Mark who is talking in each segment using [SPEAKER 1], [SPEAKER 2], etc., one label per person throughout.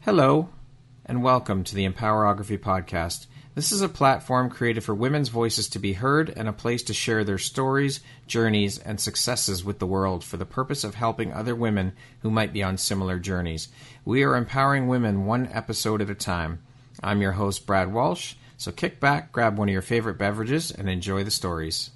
[SPEAKER 1] Hello, and welcome to the Empowerography Podcast. This is a platform created for women's voices to be heard and a place to share their stories, journeys, and successes with the world for the purpose of helping other women who might be on similar journeys. We are empowering women one episode at a time. I'm your host, Brad Walsh, so kick back, grab one of your favorite beverages, and enjoy the stories.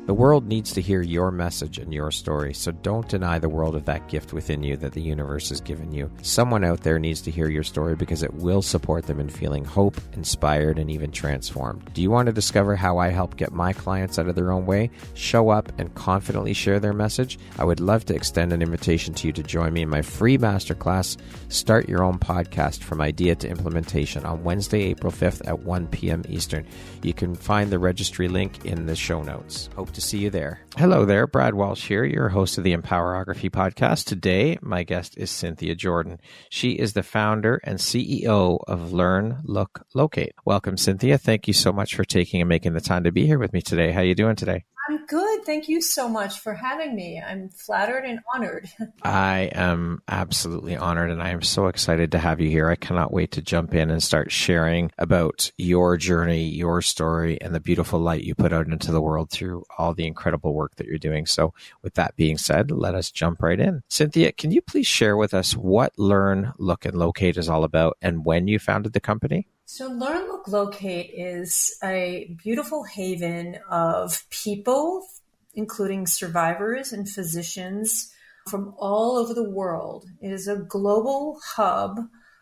[SPEAKER 1] The world needs to hear your message and your story, so don't deny the world of that gift within you that the universe has given you. Someone out there needs to hear your story because it will support them in feeling hope, inspired, and even transformed. Do you want to discover how I help get my clients out of their own way, show up, and confidently share their message? I would love to extend an invitation to you to join me in my free masterclass, Start Your Own Podcast from Idea to Implementation, on Wednesday, April 5th at 1 p.m. Eastern. You can find the registry link in the show notes. Hope to see you there. Hello there, Brad Walsh here, your host of the Empowerography Podcast. Today, my guest is Cynthia Jordan. She is the founder and CEO of Learn, Look, Locate. Welcome, Cynthia. Thank you so much for taking and making the time to be here with me today. How are you doing today?
[SPEAKER 2] I'm good. Thank you so much for having me. I'm flattered and honored.
[SPEAKER 1] I am absolutely honored, and I am so excited to have you here. I cannot wait to jump in and start sharing about your journey, your story, and the beautiful light you put out into the world through all the incredible work that you're doing. So with that being said, let us jump right in. Cynthia, can you please share with us what Learn, Look, and Locate is all about and when you founded the company?
[SPEAKER 2] So Learn, Look, Locate is a beautiful haven of people, including survivors and physicians from all over the world. It is a global hub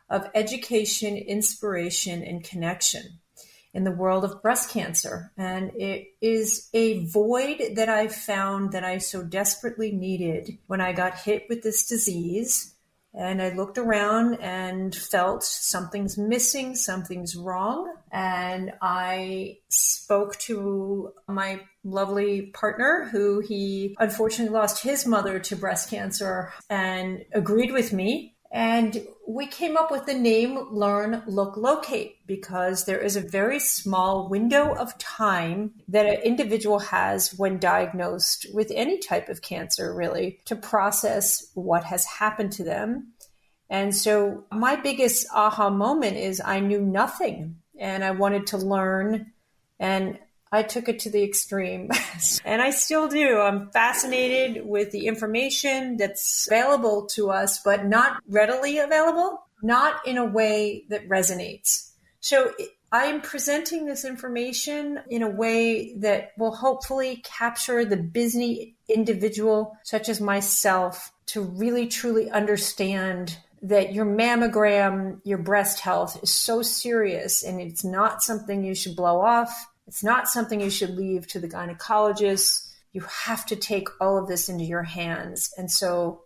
[SPEAKER 2] of education, inspiration, and connection in the world of breast cancer. And it is a void that I found that I so desperately needed when I got hit with this disease. And I looked around and felt something's missing, something's wrong. And I spoke to my lovely partner, who he unfortunately lost his mother to breast cancer, and agreed with me. And we came up with the name Learn, Look, Locate, because there is a very small window of time that an individual has when diagnosed with any type of cancer, really, to process what has happened to them. And so my biggest aha moment is I knew nothing and I wanted to learn, and I took it to the extreme. And I still do. I'm fascinated with the information that's available to us, but not readily available, not in a way that resonates. So I am presenting this information in a way that will hopefully capture the busy individual, such as myself, to really truly understand that your mammogram, your breast health is so serious, and it's not something you should blow off. It's not something you should leave to the gynecologist. You have to take all of this into your hands. And so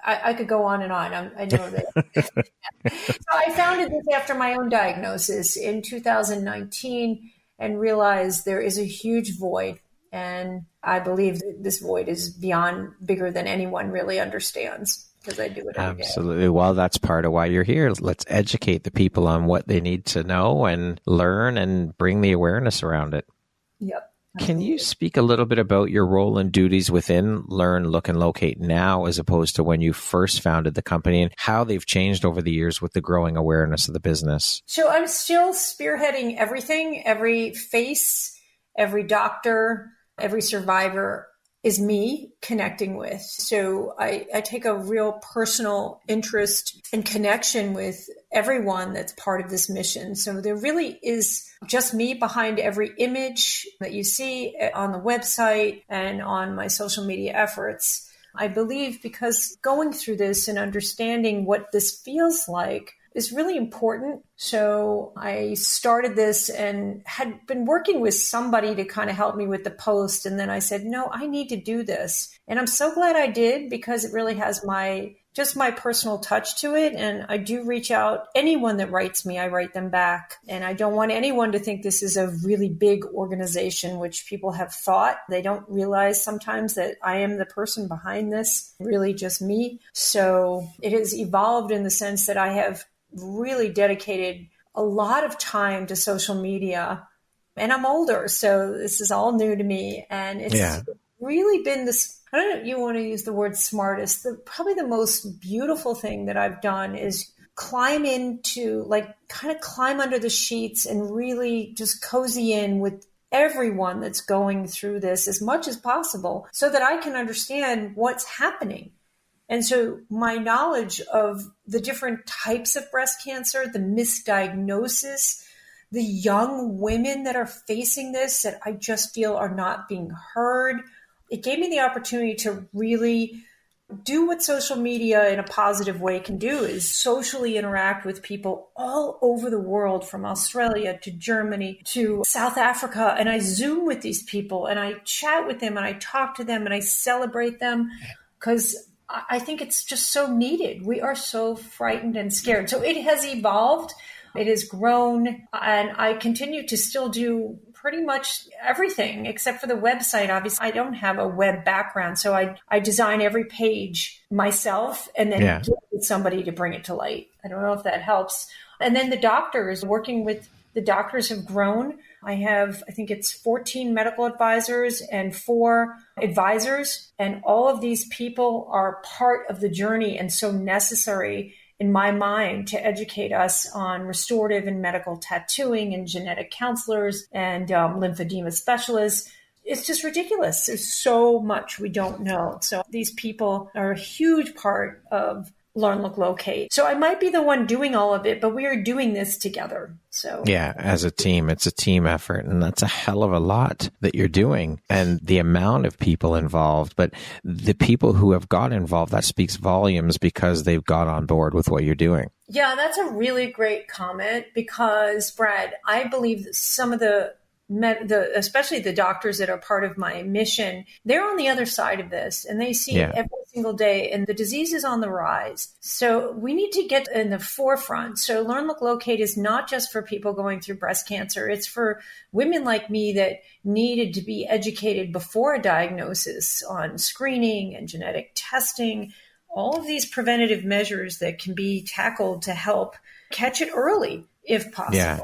[SPEAKER 2] I could go on and on. I know that. So I founded this after my own diagnosis in 2019 and realized there is a huge void. And I believe that this void is bigger than anyone really understands, because I do it every day.
[SPEAKER 1] Absolutely. Well, that's part of why you're here. Let's educate the people on what they need to know and learn and bring the awareness around it.
[SPEAKER 2] Yep.
[SPEAKER 1] Can you speak a little bit about your role and duties within Learn, Look, and Locate now, as opposed to when you first founded the company, and how they've changed over the years with the growing awareness of the business?
[SPEAKER 2] So I'm still spearheading everything. Every face, every doctor, every survivor is me connecting with. So I take a real personal interest and connection with everyone that's part of this mission. So there really is just me behind every image that you see on the website and on my social media efforts. I believe because going through this and understanding what this feels like is really important. So I started this and had been working with somebody to kind of help me with the post. And then I said, no, I need to do this. And I'm so glad I did, because it really has my personal touch to it. And I do reach out. Anyone that writes me, I write them back. And I don't want anyone to think this is a really big organization, which people have thought. They don't realize sometimes that I am the person behind this, really just me. So it has evolved in the sense that I have really dedicated a lot of time to social media And I'm older, so this is all new to me. And it's really been this, I don't know if you want to use the word smartest, probably the most beautiful thing that I've done is climb into, like, kind of climb under the sheets and really just cozy in with everyone that's going through this as much as possible so that I can understand what's happening. And so my knowledge of the different types of breast cancer, the misdiagnosis, the young women that are facing this that I just feel are not being heard, it gave me the opportunity to really do what social media in a positive way can do, is socially interact with people all over the world, from Australia to Germany to South Africa. And I Zoom with these people and I chat with them and I talk to them and I celebrate them because I think it's just so needed. We are so frightened and scared. So it has evolved. It has grown, and I continue to still do pretty much everything except for the website. Obviously, I don't have a web background, so I design every page myself and then get somebody to bring it to light. I don't know if that helps. And then the doctors, working with the doctors have grown. I think it's 14 medical advisors and 4 advisors, and all of these people are part of the journey and so necessary in my mind to educate us on restorative and medical tattooing and genetic counselors and lymphedema specialists. It's just ridiculous. There's so much we don't know. So these people are a huge part of Learn, Look, Locate. So I might be the one doing all of it, but we are doing this together. So
[SPEAKER 1] yeah, as a team, it's a team effort, and that's a hell of a lot that you're doing, and the amount of people involved. But the people who have got involved, that speaks volumes because they've got on board with what you're doing.
[SPEAKER 2] Yeah, that's a really great comment because, Brad, I believe that some of especially the doctors that are part of my mission, they're on the other side of this and they see it every single day, and the disease is on the rise. So we need to get in the forefront. So Learn, Look, Locate is not just for people going through breast cancer. It's for women like me that needed to be educated before a diagnosis on screening and genetic testing, all of these preventative measures that can be tackled to help catch it early if possible.
[SPEAKER 1] Yeah.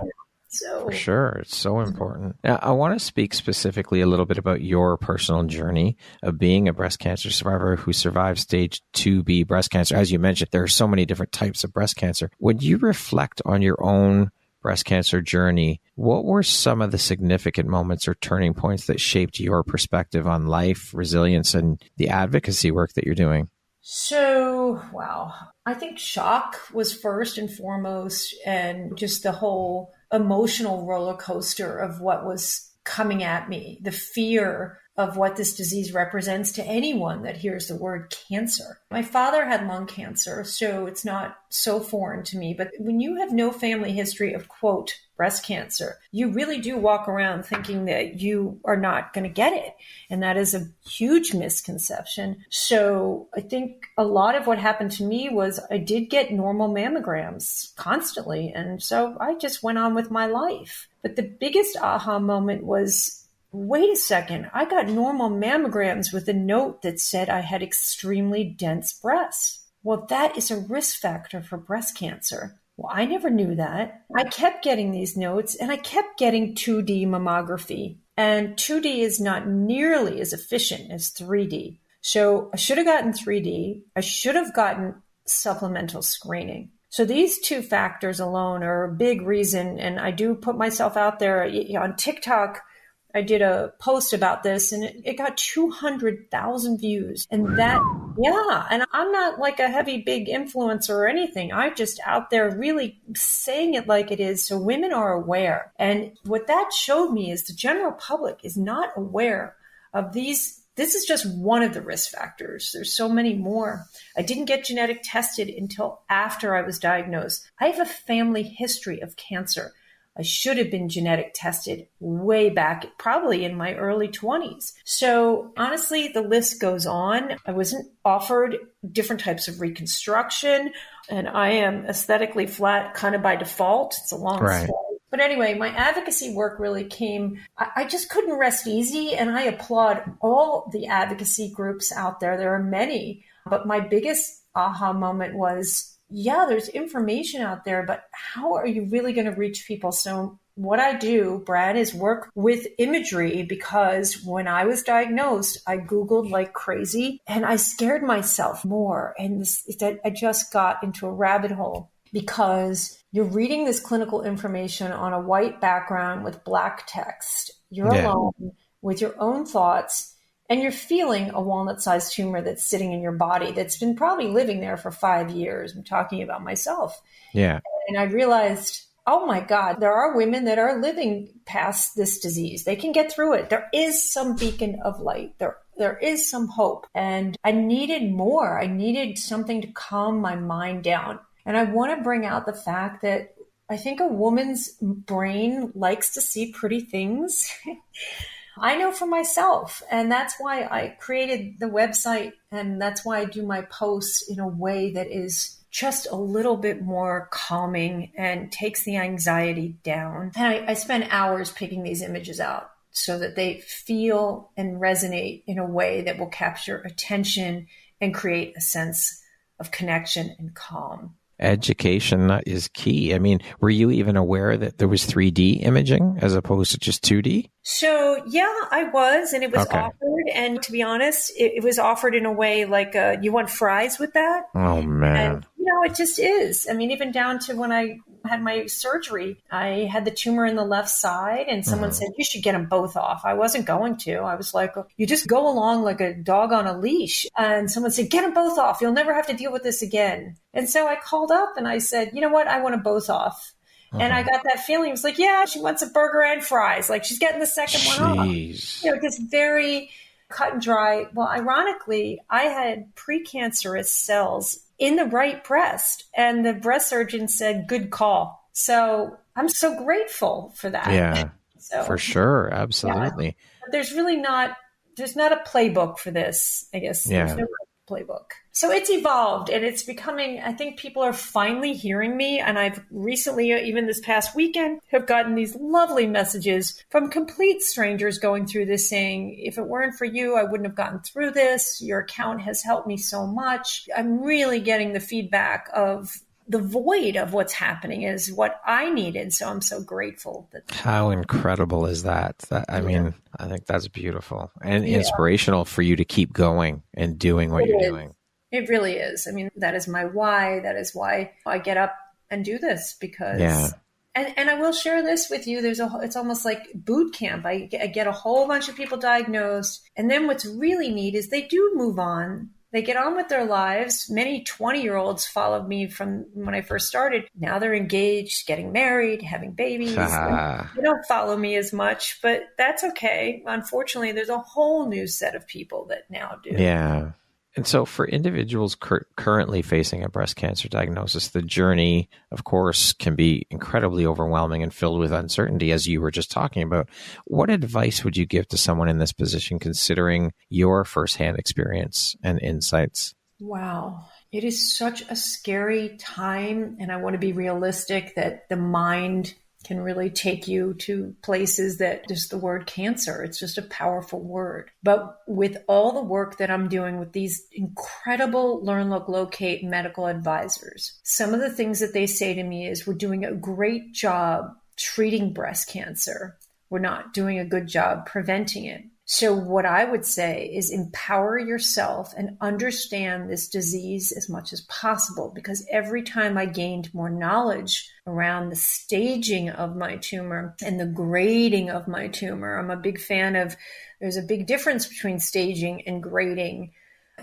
[SPEAKER 2] So,
[SPEAKER 1] for sure. It's so important. Now, I want to speak specifically a little bit about your personal journey of being a breast cancer survivor who survived stage 2B breast cancer. As you mentioned, there are so many different types of breast cancer. When you reflect on your own breast cancer journey, what were some of the significant moments or turning points that shaped your perspective on life, resilience, and the advocacy work that you're doing?
[SPEAKER 2] So, wow. I think shock was first and foremost, and just the whole emotional roller coaster of what was coming at me, the fear of what this disease represents to anyone that hears the word cancer. My father had lung cancer, so it's not so foreign to me. But when you have no family history of, quote, breast cancer, you really do walk around thinking that you are not going to get it. And that is a huge misconception. So I think a lot of what happened to me was I did get normal mammograms constantly. And so I just went on with my life. But the biggest aha moment was, wait a second, I got normal mammograms with a note that said I had extremely dense breasts. Well, that is a risk factor for breast cancer. Well, I never knew that. I kept getting these notes and I kept getting 2D mammography. And 2D is not nearly as efficient as 3D. So I should have gotten 3D. I should have gotten supplemental screening. So these 2 factors alone are a big reason. And I do put myself out there on TikTok. I did a post about this and it got 200,000 views. And that, and I'm not like a heavy, big influencer or anything. I'm just out there really saying it like it is so women are aware. And what that showed me is the general public is not aware of these. This is just one of the risk factors. There's so many more. I didn't get genetic tested until after I was diagnosed. I have a family history of cancer. I should have been genetic tested way back, probably in my early 20s. So honestly, the list goes on. I wasn't offered different types of reconstruction, and I am aesthetically flat kind of by default. It's a long story. But anyway, my advocacy work really came, I just couldn't rest easy, and I applaud all the advocacy groups out there. There are many, but my biggest aha moment was, there's information out there, but how are you really going to reach people? So what I do, Brad, is work with imagery, because when I was diagnosed, I Googled like crazy and I scared myself more. And I just got into a rabbit hole, because you're reading this clinical information on a white background with black text. You're alone with your own thoughts, and you're feeling a walnut-sized tumor that's sitting in your body that's been probably living there for 5 years. I'm talking about myself. Yeah. And I realized, oh my God, there are women that are living past this disease. They can get through it. There is some beacon of light. There is some hope. And I needed more. I needed something to calm my mind down. And I want to bring out the fact that I think a woman's brain likes to see pretty things. I know for myself. And that's why I created the website. And that's why I do my posts in a way that is just a little bit more calming and takes the anxiety down. And I spend hours picking these images out so that they feel and resonate in a way that will capture attention and create a sense of connection and calm.
[SPEAKER 1] Education is key. I mean, were you even aware that there was 3D imaging as opposed to just 2D?
[SPEAKER 2] So, yeah, I was, and it was offered. And to be honest, it was offered in a way like, you want fries with that?
[SPEAKER 1] Oh, man.
[SPEAKER 2] And, it just is. I mean, even down to when I had my surgery, I had the tumor in the left side, and someone said, you should get them both off. I wasn't going to. I was like, you just go along like a dog on a leash. And someone said, get them both off. You'll never have to deal with this again. And so I called up and I said, you know what? I want them both off. And I got that feeling. It was like, yeah, she wants a burger and fries. Like, she's getting the second one off. Just very cut and dry. Well, ironically, I had precancerous cells in the right breast, and the breast surgeon said, good call. So I'm so grateful for that.
[SPEAKER 1] Yeah, for sure. Absolutely.
[SPEAKER 2] Yeah. There's not a playbook for this, I guess. Yeah. There's no playbook. So it's evolved, and it's becoming, I think people are finally hearing me. And I've recently, even this past weekend, have gotten these lovely messages from complete strangers going through this saying, if it weren't for you, I wouldn't have gotten through this. Your account has helped me so much. I'm really getting the feedback of the void of what's happening is what I needed. So I'm so grateful.
[SPEAKER 1] How incredible is that? I mean, I think that's beautiful and inspirational for you to keep going and doing what you're doing.
[SPEAKER 2] It really is. I mean, that is my why. That is why I get up and do this, because, and I will share this with you. It's almost like boot camp. I get a whole bunch of people diagnosed. And then what's really neat is they do move on. They get on with their lives. Many 20-year-olds followed me from when I first started. Now they're engaged, getting married, having babies. They don't follow me as much, but that's okay. Unfortunately, there's a whole new set of people that now do.
[SPEAKER 1] Yeah. And so for individuals currently facing a breast cancer diagnosis, the journey, of course, can be incredibly overwhelming and filled with uncertainty, as you were just talking about. What advice would you give to someone in this position, considering your firsthand experience and insights?
[SPEAKER 2] Wow. It is such a scary time, and I want to be realistic that the mind can really take you to places that just the word cancer, it's just a powerful word. But with all the work that I'm doing with these incredible Learn, Look, Locate medical advisors, some of the things that they say to me is, we're doing a great job treating breast cancer. We're not doing a good job preventing it. So what I would say is empower yourself and understand this disease as much as possible, because every time I gained more knowledge around the staging of my tumor and the grading of my tumor, I'm a big fan of, there's a big difference between staging and grading.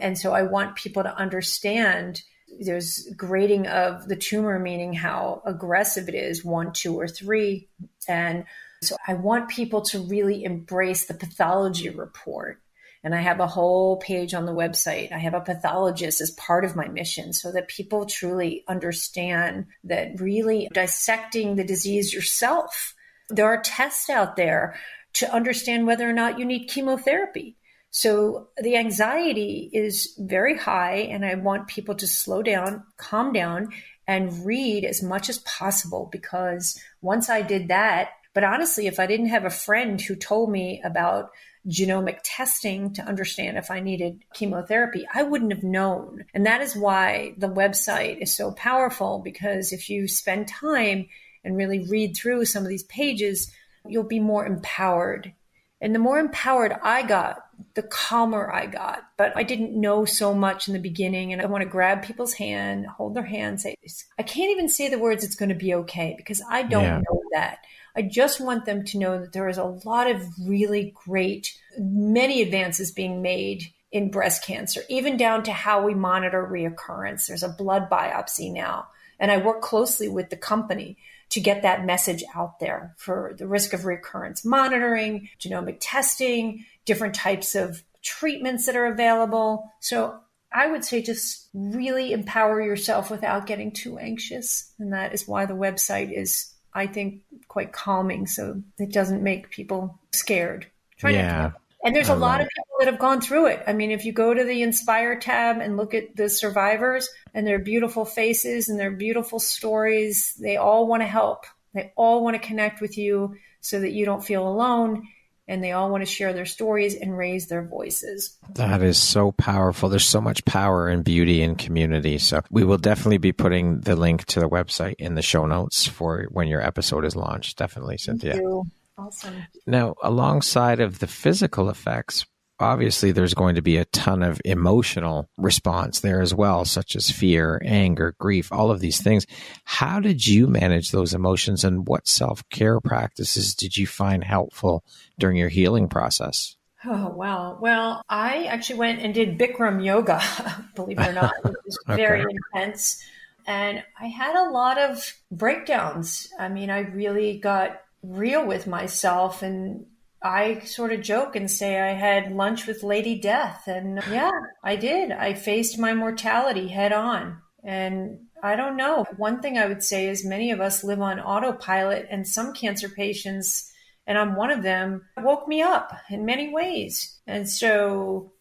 [SPEAKER 2] And so I want people to understand there's grading of the tumor, meaning how aggressive it is, 1, 2, or 3. And so I want people to really embrace the pathology report. And I have a whole page on the website. I have a pathologist as part of my mission so that people truly understand that really dissecting the disease yourself. There are tests out there to understand whether or not you need chemotherapy. So the anxiety is very high, and I want people to slow down, calm down, and read as much as possible, because once I did that, but honestly, if I didn't have a friend who told me about genomic testing to understand if I needed chemotherapy, I wouldn't have known. And that is why the website is so powerful, because if you spend time and really read through some of these pages, you'll be more empowered. And the more empowered I got, the calmer I got. But I didn't know so much in the beginning. And I want to grab people's hand, hold their hand, say, I can't even say the words, it's going to be okay, because I don't know that. I just want them to know that there is a lot of really great, many advances being made in breast cancer, even down to how we monitor reoccurrence. There's a blood biopsy now. And I work closely with the company to get that message out there for the risk of recurrence monitoring, genomic testing, different types of treatments that are available. So I would say just really empower yourself without getting too anxious. And that is why the website is, I think, quite calming. So it doesn't make people scared. And there's a lot of people that have gone through it. I mean, if you go to the Inspire tab and look at the survivors and their beautiful faces and their beautiful stories, they all want to help. They all want to connect with you so that you don't feel alone. And they all want to share their stories and raise their voices.
[SPEAKER 1] That is so powerful. There's so much power and beauty in community. So we will definitely be putting the link to the website in the show notes for when your episode is launched. Definitely, Cynthia.
[SPEAKER 2] Thank you. Awesome.
[SPEAKER 1] Now, alongside of the physical effects, obviously there's going to be a ton of emotional response there as well, such as fear, anger, grief, all of these things. How did you manage those emotions, and what self-care practices did you find helpful during your healing process?
[SPEAKER 2] Oh, wow. Well, I actually went and did Bikram yoga, believe it or not. It was very intense. And I had a lot of breakdowns. I mean, I really got real with myself, and I sort of joke and say I had lunch with Lady Death. And yeah, I did. I faced my mortality head on. And I don't know. One thing I would say is many of us live on autopilot, and some cancer patients, and I'm one of them, woke me up in many ways. And so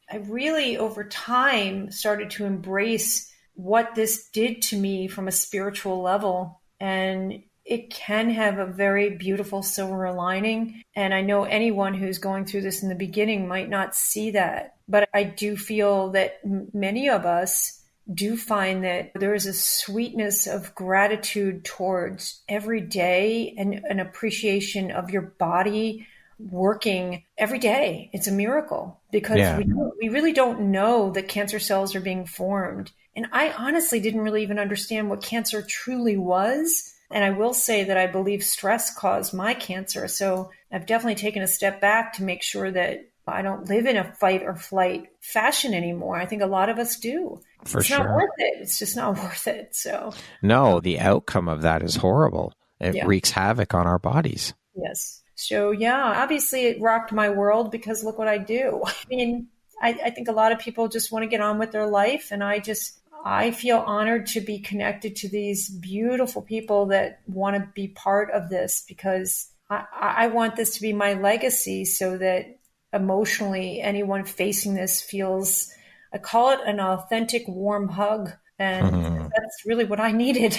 [SPEAKER 2] I really, over time, started to embrace what this did to me from a spiritual level. And it can have a very beautiful silver lining. And I know anyone who's going through this in the beginning might not see that. But I do feel that many of us do find that there is a sweetness of gratitude towards every day and an appreciation of your body working every day. It's a miracle because we really don't know that cancer cells are being formed. And I honestly didn't really even understand what cancer truly was. And I will say that I believe stress caused my cancer. So I've definitely taken a step back to make sure that I don't live in a fight or flight fashion anymore. I think a lot of us do. It's not worth it. It's just not worth it. So
[SPEAKER 1] no, the outcome of that is horrible. It wreaks havoc on our bodies.
[SPEAKER 2] Yes. So yeah, obviously it rocked my world because look what I do. I mean, I think a lot of people just want to get on with their life. And I feel honored to be connected to these beautiful people that want to be part of this, because I want this to be my legacy so that emotionally anyone facing this feels, I call it an authentic, warm hug. And that's really what I needed.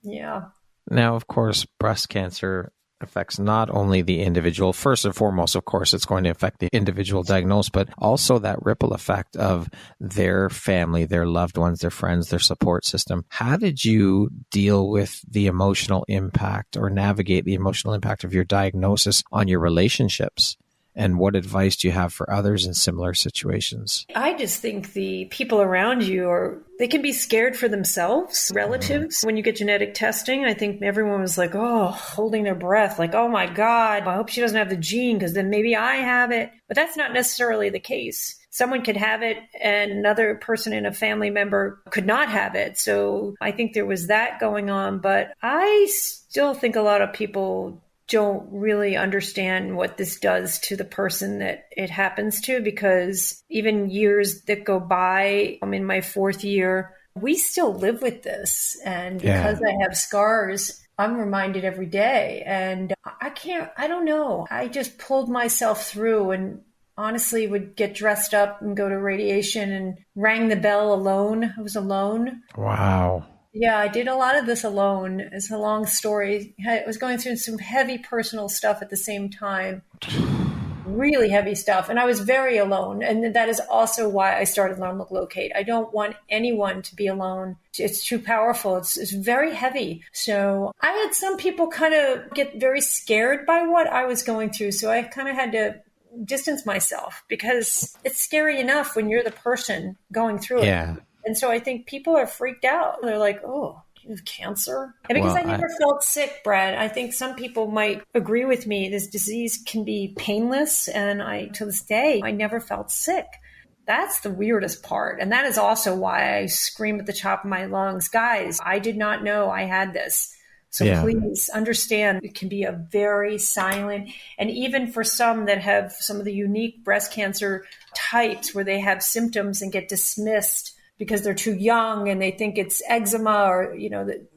[SPEAKER 2] Yeah.
[SPEAKER 1] Now, of course, breast cancer affects not only the individual. First and foremost, of course, it's going to affect the individual diagnosed, but also that ripple effect of their family, their loved ones, their friends, their support system. How did you deal with the emotional impact or navigate the emotional impact of your diagnosis on your relationships? And what advice do you have for others in similar situations?
[SPEAKER 2] I just think the people around you they can be scared for themselves, relatives. When you get genetic testing, I think everyone was like, holding their breath, like, oh my God, I hope she doesn't have the gene because then maybe I have it. But that's not necessarily the case. Someone could have it and another person in a family member could not have it. So I think there was that going on. But I still think a lot of people don't really understand what this does to the person that it happens to, because even years that go by, I'm in my 4th year, we still live with this. And because I have scars, I'm reminded every day. And I don't know. I just pulled myself through and honestly would get dressed up and go to radiation and rang the bell alone. I was alone.
[SPEAKER 1] Wow.
[SPEAKER 2] Yeah, I did a lot of this alone. It's a long story. I was going through some heavy personal stuff at the same time. really heavy stuff. And I was very alone. And that is also why I started Learn, Look, Locate. I don't want anyone to be alone. It's too powerful. It's very heavy. So I had some people kind of get very scared by what I was going through. So I kind of had to distance myself because it's scary enough when you're the person going through it.
[SPEAKER 1] Yeah.
[SPEAKER 2] And so I think people are freaked out. They're like, oh, you have cancer? And because I never felt sick, Brad, I think some people might agree with me. This disease can be painless. And to this day, I never felt sick. That's the weirdest part. And that is also why I scream at the top of my lungs, guys, I did not know I had this. So please understand it can be a very silent, and even for some that have some of the unique breast cancer types where they have symptoms and get dismissed because they're too young and they think it's eczema or,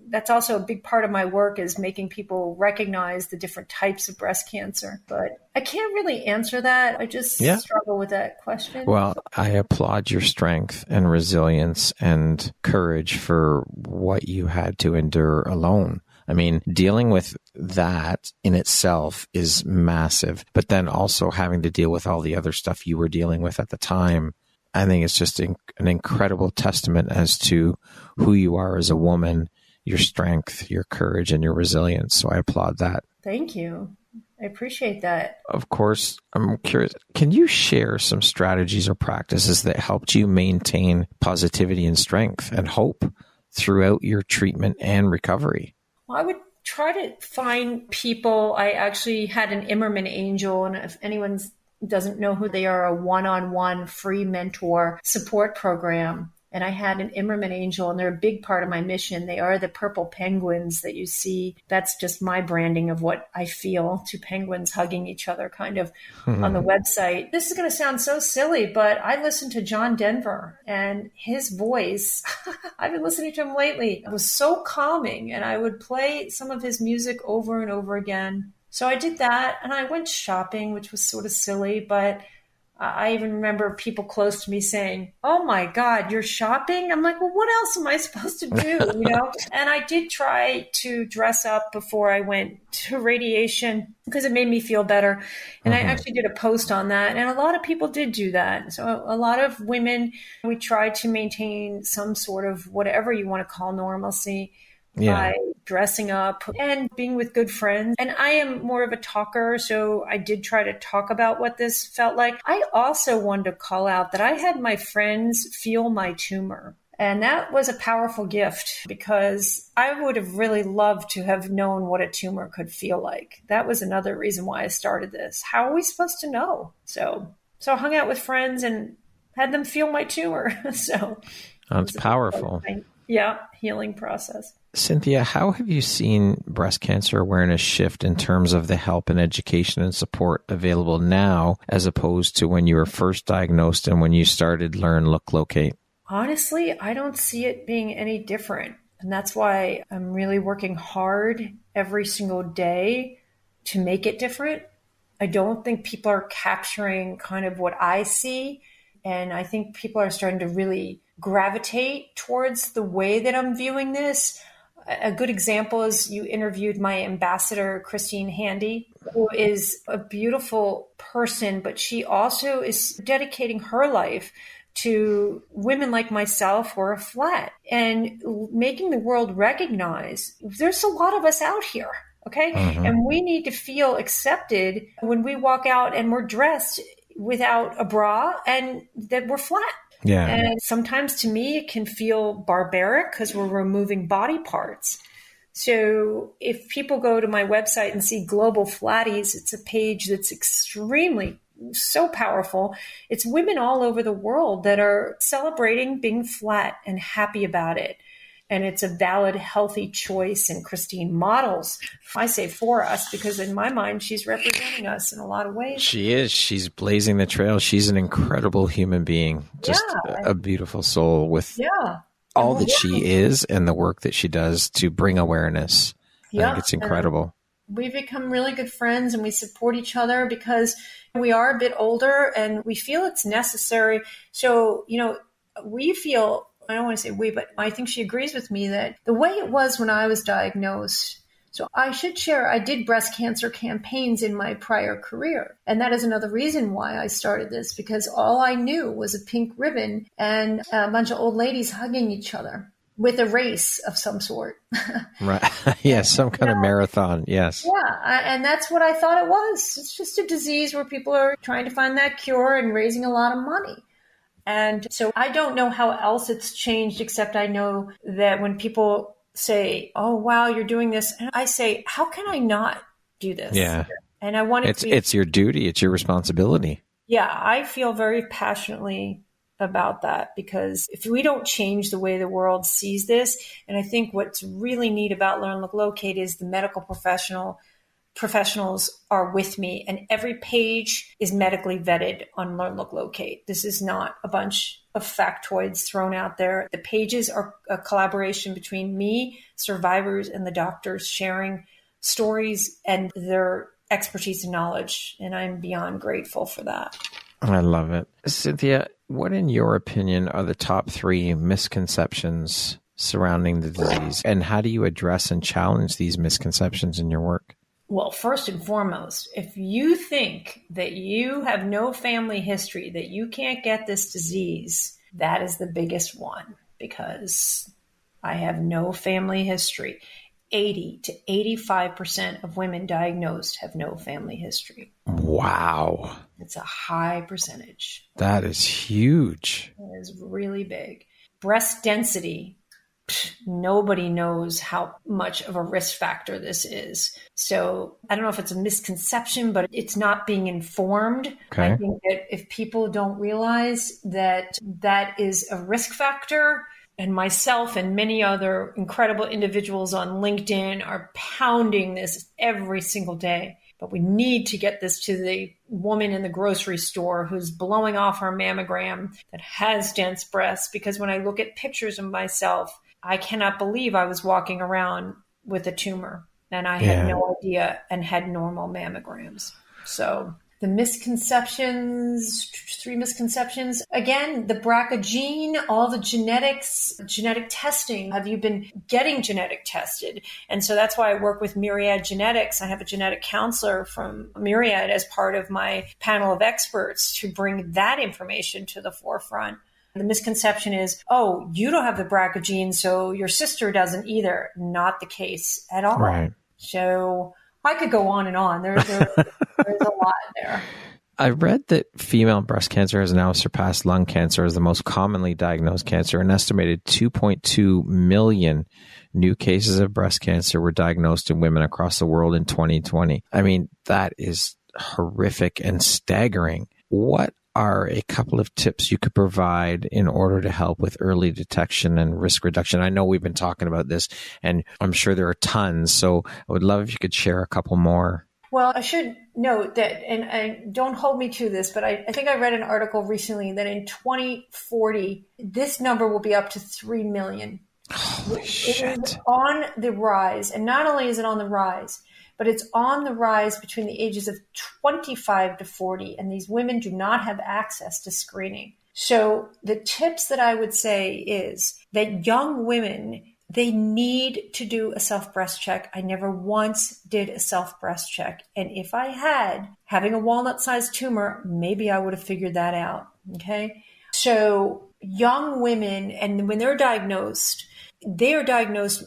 [SPEAKER 2] that's also a big part of my work is making people recognize the different types of breast cancer. But I can't really answer that. I just struggle with that question.
[SPEAKER 1] Well, I applaud your strength and resilience and courage for what you had to endure alone. I mean, dealing with that in itself is massive, but then also having to deal with all the other stuff you were dealing with at the time. I think it's just an incredible testament as to who you are as a woman, your strength, your courage, and your resilience. So I applaud that.
[SPEAKER 2] Thank you. I appreciate that.
[SPEAKER 1] Of course, I'm curious, can you share some strategies or practices that helped you maintain positivity and strength and hope throughout your treatment and recovery?
[SPEAKER 2] Well, I would try to find people. I actually had an Immerman Angel, and if anyone doesn't know who they are, a one-on-one free mentor support program. And I had an Immerman Angel, and they're a big part of my mission. They are the purple penguins that you see. That's just my branding of what I feel, two penguins hugging each other kind of on the website. This is going to sound so silly, but I listened to John Denver, and his voice, I've been listening to him lately. It was so calming, and I would play some of his music over and over again. So I did that, and I went shopping, which was sort of silly, but I even remember people close to me saying, oh my God, you're shopping? I'm like, well, what else am I supposed to do? And I did try to dress up before I went to radiation because it made me feel better. And I actually did a post on that. And a lot of people did do that. So a lot of women, we tried to maintain some sort of whatever you want to call normalcy by dressing up and being with good friends. And I am more of a talker, so I did try to talk about what this felt like. I also wanted to call out that I had my friends feel my tumor. And that was a powerful gift because I would have really loved to have known what a tumor could feel like. That was another reason why I started this. How are we supposed to know? So I hung out with friends and had them feel my tumor. So
[SPEAKER 1] that's powerful.
[SPEAKER 2] Healing process.
[SPEAKER 1] Cynthia, how have you seen breast cancer awareness shift in terms of the help and education and support available now as opposed to when you were first diagnosed and when you started Learn, Look, Locate?
[SPEAKER 2] Honestly, I don't see it being any different. And that's why I'm really working hard every single day to make it different. I don't think people are capturing kind of what I see. And I think people are starting to really gravitate towards the way that I'm viewing this. A good example is you interviewed my ambassador, Christine Handy, who is a beautiful person, but she also is dedicating her life to women like myself who are flat and making the world recognize there's a lot of us out here. Okay. And we need to feel accepted when we walk out and we're dressed without a bra and that we're flat.
[SPEAKER 1] Yeah.
[SPEAKER 2] And sometimes to me, it can feel barbaric because we're removing body parts. So if people go to my website and see Global Flatties, it's a page that's extremely so powerful. It's women all over the world that are celebrating being flat and happy about it. And it's a valid, healthy choice. And Christine models, I say for us, because in my mind, she's representing us in a lot of ways.
[SPEAKER 1] She is. She's blazing the trail. She's an incredible human being, just a beautiful soul with all that she is and the work that she does to bring awareness. I think it's incredible.
[SPEAKER 2] We've become really good friends and we support each other because we are a bit older and we feel it's necessary. So, we feel, I don't want to say we, but I think she agrees with me that the way it was when I was diagnosed, So I should share, I did breast cancer campaigns in my prior career. And that is another reason why I started this, because all I knew was a pink ribbon and a bunch of old ladies hugging each other with a race of some sort.
[SPEAKER 1] Right. Yes, some kind of marathon. Yes.
[SPEAKER 2] Yeah. And that's what I thought it was. It's just a disease where people are trying to find that cure and raising a lot of money. And so I don't know how else it's changed, except I know that when people say, oh, wow, you're doing this. And I say, how can I not do this?
[SPEAKER 1] Yeah.
[SPEAKER 2] And I want it to be.
[SPEAKER 1] It's your duty. It's your responsibility.
[SPEAKER 2] Yeah. I feel very passionately about that, because if we don't change the way the world sees this, and I think what's really neat about Learn, Look, Locate is the medical professionals are with me, and every page is medically vetted on Learn, Look, Locate. This is not a bunch of factoids thrown out there. The pages are a collaboration between me, survivors, and the doctors sharing stories and their expertise and knowledge. And I'm beyond grateful for that.
[SPEAKER 1] I love it. Cynthia, what in your opinion are the top 3 misconceptions surrounding the disease, and how do you address and challenge these misconceptions in your work?
[SPEAKER 2] Well, first and foremost, if you think that you have no family history, that you can't get this disease, that is the biggest one, because I have no family history. 80 to 85% of women diagnosed have no family history.
[SPEAKER 1] Wow.
[SPEAKER 2] It's a high percentage.
[SPEAKER 1] That is huge.
[SPEAKER 2] It is really big. Breast density. Nobody knows how much of a risk factor this is. So I don't know if it's a misconception, but it's not being informed.
[SPEAKER 1] Okay.
[SPEAKER 2] I think that if people don't realize that that is a risk factor, and myself and many other incredible individuals on LinkedIn are pounding this every single day. But we need to get this to the woman in the grocery store who's blowing off her mammogram that has dense breasts. Because when I look at pictures of myself, I cannot believe I was walking around with a tumor and I had no idea and had normal mammograms. So the misconceptions, 3 misconceptions. Again, the BRCA gene, all the genetics, genetic testing. Have you been getting genetic tested? And so that's why I work with Myriad Genetics. I have a genetic counselor from Myriad as part of my panel of experts to bring that information to the forefront. The misconception is, oh, you don't have the BRCA gene, so your sister doesn't either. Not the case at all.
[SPEAKER 1] Right.
[SPEAKER 2] So I could go on and on. There's a lot there.
[SPEAKER 1] I read that female breast cancer has now surpassed lung cancer as the most commonly diagnosed cancer. An estimated 2.2 million new cases of breast cancer were diagnosed in women across the world in 2020. I mean, that is horrific and staggering. What are a couple of tips you could provide in order to help with early detection and risk reduction? I know we've been talking about this, and I'm sure there are tons, so I would love if you could share a couple more.
[SPEAKER 2] Well, I should note that, and don't hold me to this, but I think I read an article recently that in 2040, this number will be up to 3 million.
[SPEAKER 1] Holy shit.
[SPEAKER 2] It is on the rise. And not only is it on the rise, but it's on the rise between the ages of 25 to 40. And these women do not have access to screening. So the tips that I would say is that young women, they need to do a self-breast check. I never once did a self-breast check. And if I had, having a walnut-sized tumor, maybe I would have figured that out. Okay. So young women, and when they're diagnosed, they are diagnosed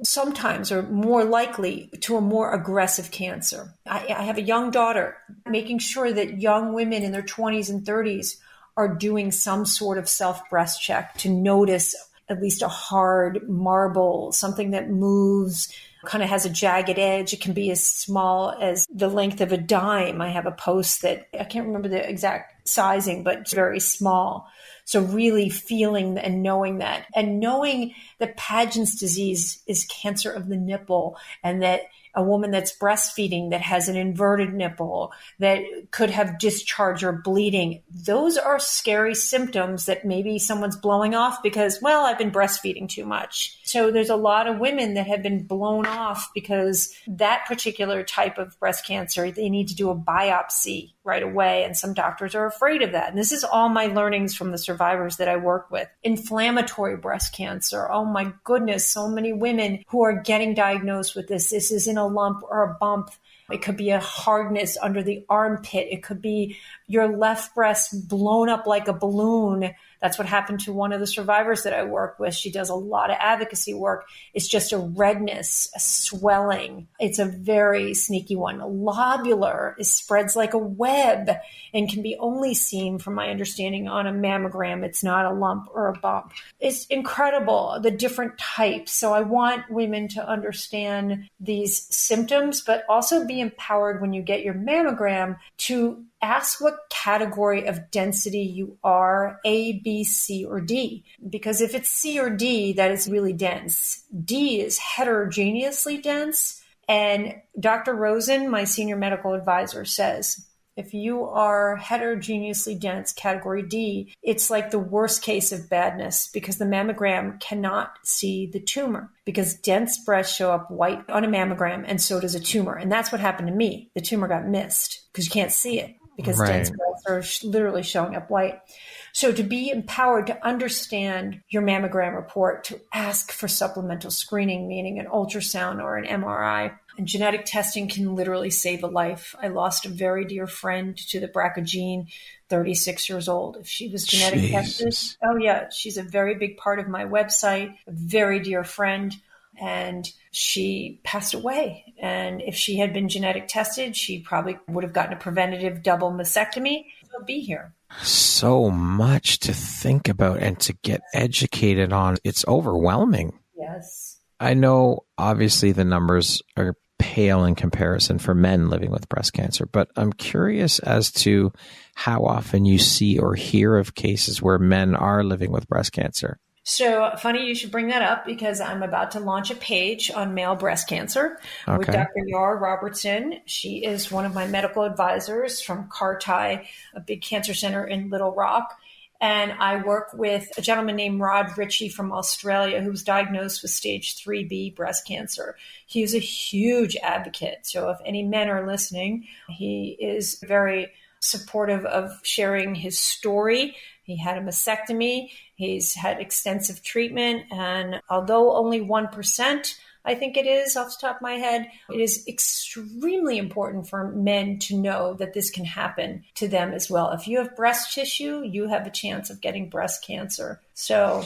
[SPEAKER 2] sometimes or more likely to a more aggressive cancer. I have a young daughter, making sure that young women in their 20s and 30s are doing some sort of self-breast check to notice at least a hard marble, something that moves, kind of has a jagged edge. It can be as small as the length of a dime. I have a post that I can't remember the exact sizing, but it's very small. So really feeling and knowing that, and knowing that Paget's disease is cancer of the nipple, and that a woman that's breastfeeding that has an inverted nipple that could have discharge or bleeding, those are scary symptoms that maybe someone's blowing off because, well, I've been breastfeeding too much. So there's a lot of women that have been blown off because that particular type of breast cancer, they need to do a biopsy, right away. And some doctors are afraid of that. And this is all my learnings from the survivors that I work with. Inflammatory breast cancer. Oh my goodness. So many women who are getting diagnosed with this. This isn't a lump or a bump. It could be a hardness under the armpit. It could be your left breast blown up like a balloon. That's what happened to one of the survivors that I work with. She does a lot of advocacy work. It's just a redness, a swelling. It's a very sneaky one. Lobular, it spreads like a web and can be only seen, from my understanding, on a mammogram. It's not a lump or a bump. It's incredible, the different types. So I want women to understand these symptoms, but also be empowered when you get your mammogram to ask what category of density you are, A, B, C, or D. Because if it's C or D, that is really dense. D is heterogeneously dense. And Dr. Rosen, my senior medical advisor, says, if you are heterogeneously dense, category D, it's like the worst case of badness because the mammogram cannot see the tumor because dense breasts show up white on a mammogram and so does a tumor. And that's what happened to me. The tumor got missed because you can't see it because dense breasts are literally showing up white. So to be empowered to understand your mammogram report, to ask for supplemental screening, meaning an ultrasound or an MRI, and genetic testing can literally save a life. I lost a very dear friend to the BRCA gene, 36 years old. If she was genetic tested, oh yeah, she's a very big part of my website, a very dear friend. And she passed away. And if she had been genetic tested, she probably would have gotten a preventative double mastectomy. She'll be here.
[SPEAKER 1] So much to think about and to get educated on. It's overwhelming.
[SPEAKER 2] Yes.
[SPEAKER 1] I know obviously the numbers are pale in comparison for men living with breast cancer, but I'm curious as to how often you see or hear of cases where men are living with breast cancer.
[SPEAKER 2] So funny you should bring that up because I'm about to launch a page on male breast cancer with Dr. Yar Robertson. She is one of my medical advisors from Carti, a big cancer center in Little Rock. And I work with a gentleman named Rod Ritchie from Australia who was diagnosed with stage 3B breast cancer. He is a huge advocate. So if any men are listening, he is very supportive of sharing his story. He had a mastectomy. He's had extensive treatment. And although only 1%, I think it is off the top of my head, it is extremely important for men to know that this can happen to them as well. If you have breast tissue, you have a chance of getting breast cancer. So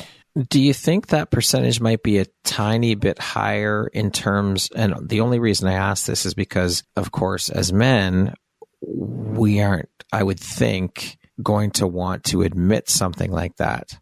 [SPEAKER 1] do you think that percentage might be a tiny bit higher in terms, and the only reason I ask this is because, of course, as men, we aren't, I would think, going to want to admit something like that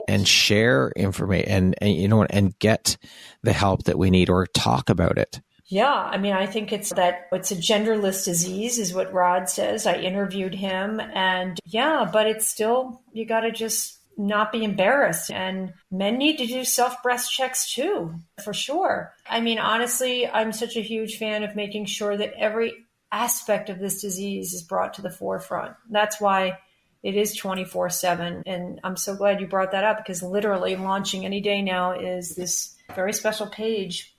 [SPEAKER 1] and share information and get the help that we need or talk about it.
[SPEAKER 2] Yeah, I mean, I think it's a genderless disease is what Rod says. I interviewed him and yeah, but it's still, you got to just not be embarrassed. And men need to do self-breast checks too, for sure. I mean, honestly, I'm such a huge fan of making sure that every aspect of this disease is brought to the forefront. That's why it is 24/7. And I'm so glad you brought that up because literally launching any day now is this very special page.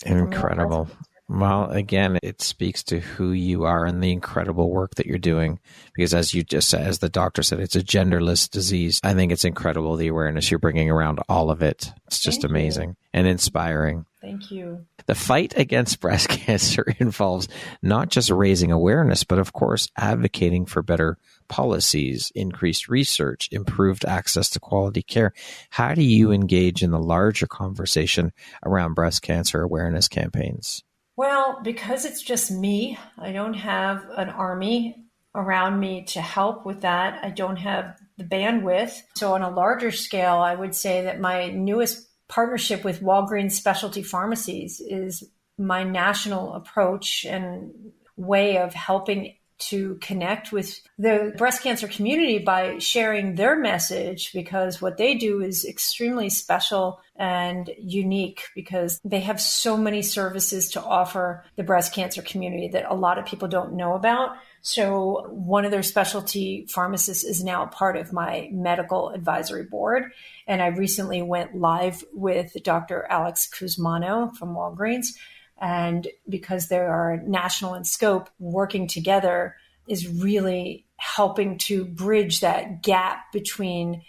[SPEAKER 1] Incredible. Well, again, it speaks to who you are and the incredible work that you're doing. Because as you just said, as the doctor said, it's a genderless disease. I think it's incredible the awareness you're bringing around all of it. It's just amazing and inspiring.
[SPEAKER 2] Thank you.
[SPEAKER 1] The fight against breast cancer involves not just raising awareness, but of course, advocating for better policies, increased research, improved access to quality care. How do you engage in the larger conversation around breast cancer awareness campaigns?
[SPEAKER 2] Well, because it's just me, I don't have an army around me to help with that. I don't have the bandwidth. So on a larger scale, I would say that my newest partnership with Walgreens Specialty Pharmacies is my national approach and way of helping to connect with the breast cancer community by sharing their message, because what they do is extremely special and unique because they have so many services to offer the breast cancer community that a lot of people don't know about. So one of their specialty pharmacists is now part of my medical advisory board. And I recently went live with Dr. Alex Kuzmano from Walgreens. And because they are national in scope, working together is really helping to bridge that gap between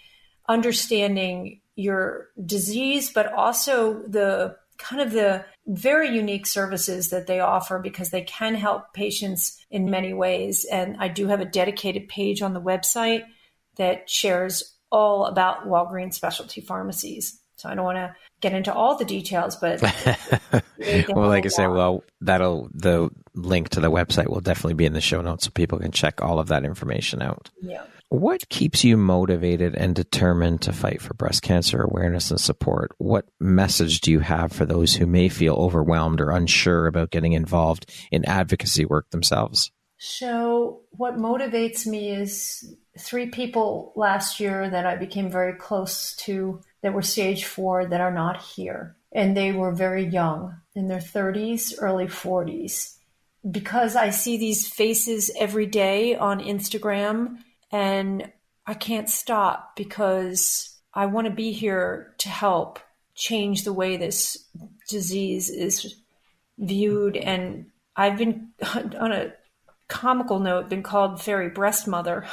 [SPEAKER 2] understanding your disease, but also the kind of the very unique services that they offer, because they can help patients in many ways. And I do have a dedicated page on the website that shares all about Walgreens specialty pharmacies. So I don't want to get into all the details, but
[SPEAKER 1] well, like I say, the link to the website will definitely be in the show notes so people can check all of that information out.
[SPEAKER 2] Yeah.
[SPEAKER 1] What keeps you motivated and determined to fight for breast cancer awareness and support? What message do you have for those who may feel overwhelmed or unsure about getting involved in advocacy work themselves?
[SPEAKER 2] So what motivates me is 3 people last year that I became very close to that were stage 4 that are not here. And they were very young, in their 30s, early 40s. Because I see these faces every day on Instagram, and I can't stop because I want to be here to help change the way this disease is viewed. And I've been, on a comical note, been called fairy breast mother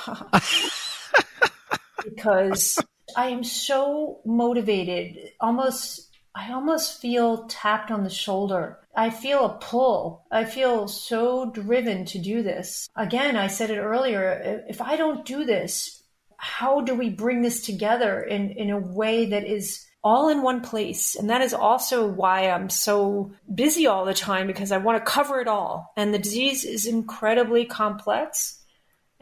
[SPEAKER 2] because I am so motivated. I almost feel tapped on the shoulder. I feel a pull. I feel so driven to do this. Again, I said it earlier, if I don't do this, how do we bring this together in a way that is all in one place? And that is also why I'm so busy all the time, because I want to cover it all. And the disease is incredibly complex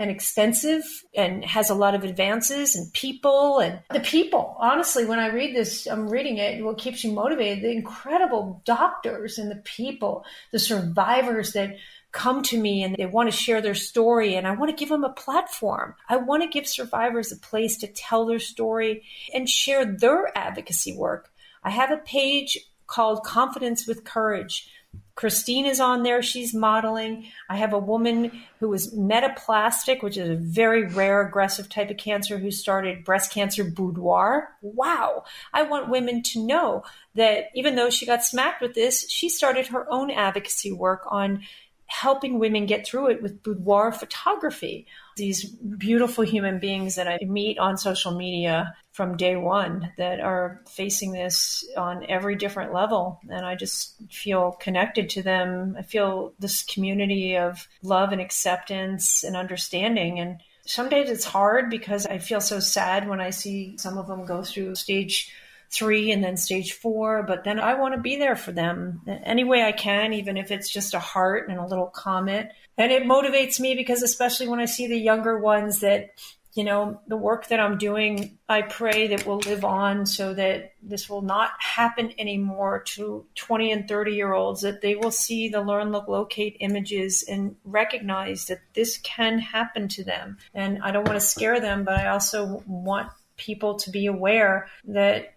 [SPEAKER 2] and extensive and has a lot of advances and people. And the people, honestly, when I read this, I'm reading it, what keeps you motivated, the incredible doctors and the people, the survivors that come to me and they want to share their story, and I want to give them a platform. I want to give survivors a place to tell their story and share their advocacy work. I have a page called Confidence with Courage. Christine is on there. She's modeling. I have a woman who was metaplastic, which is a very rare aggressive type of cancer, who started Breast Cancer Boudoir. Wow. I want women to know that even though she got smacked with this, she started her own advocacy work on helping women get through it with boudoir photography. These beautiful human beings that I meet on social media from day one that are facing this on every different level. And I just feel connected to them. I feel this community of love and acceptance and understanding. And some days it's hard because I feel so sad when I see some of them go through stage 3 and then stage 4, but then I want to be there for them any way I can, even if it's just a heart and a little comment. And it motivates me because especially when I see the younger ones that, you know, the work that I'm doing, I pray that will live on so that this will not happen anymore to 20 and 30-year-olds, that they will see the Learn, Look, Locate images and recognize that this can happen to them. And I don't want to scare them, but I also want people to be aware that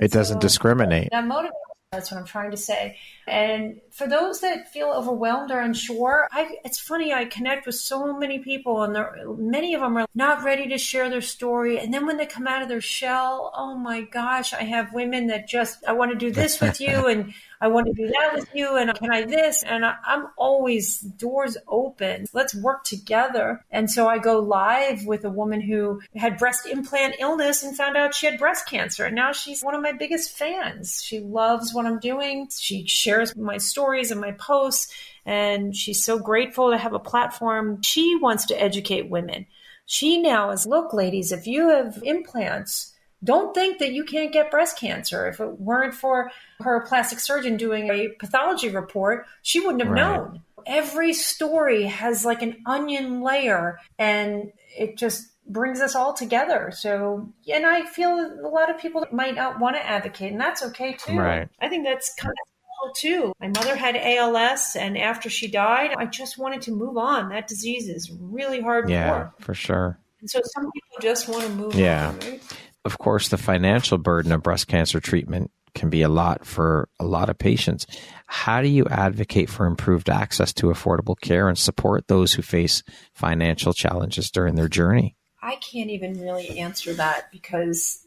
[SPEAKER 1] it doesn't discriminate.
[SPEAKER 2] That motivates. That's what I'm trying to say. And for those that feel overwhelmed or unsure, it's funny, I connect with so many people and many of them are not ready to share their story. And then when they come out of their shell, oh my gosh, I have women that just, I want to do this with you and I want to do that with you and can I this? And I'm always doors open. Let's work together. And so I go live with a woman who had breast implant illness and found out she had breast cancer. And now she's one of my biggest fans. She loves what I'm doing. She shares my stories and my posts, and she's so grateful to have a platform. She wants to educate women. She now is, look, ladies, if you have implants, don't think that you can't get breast cancer. If it weren't for her plastic surgeon doing a pathology report, she wouldn't have known. Every story has like an onion layer, and it just brings us all together. So, and I feel a lot of people might not want to advocate, and that's okay too.
[SPEAKER 1] Right.
[SPEAKER 2] I think that's kind of cool too. My mother had ALS, and after she died, I just wanted to move on. That disease is really hardcore.
[SPEAKER 1] Yeah, for sure.
[SPEAKER 2] And so some people just want to move on. Right?
[SPEAKER 1] Of course, the financial burden of breast cancer treatment can be a lot for a lot of patients. How do you advocate for improved access to affordable care and support those who face financial challenges during their journey?
[SPEAKER 2] I can't even really answer that because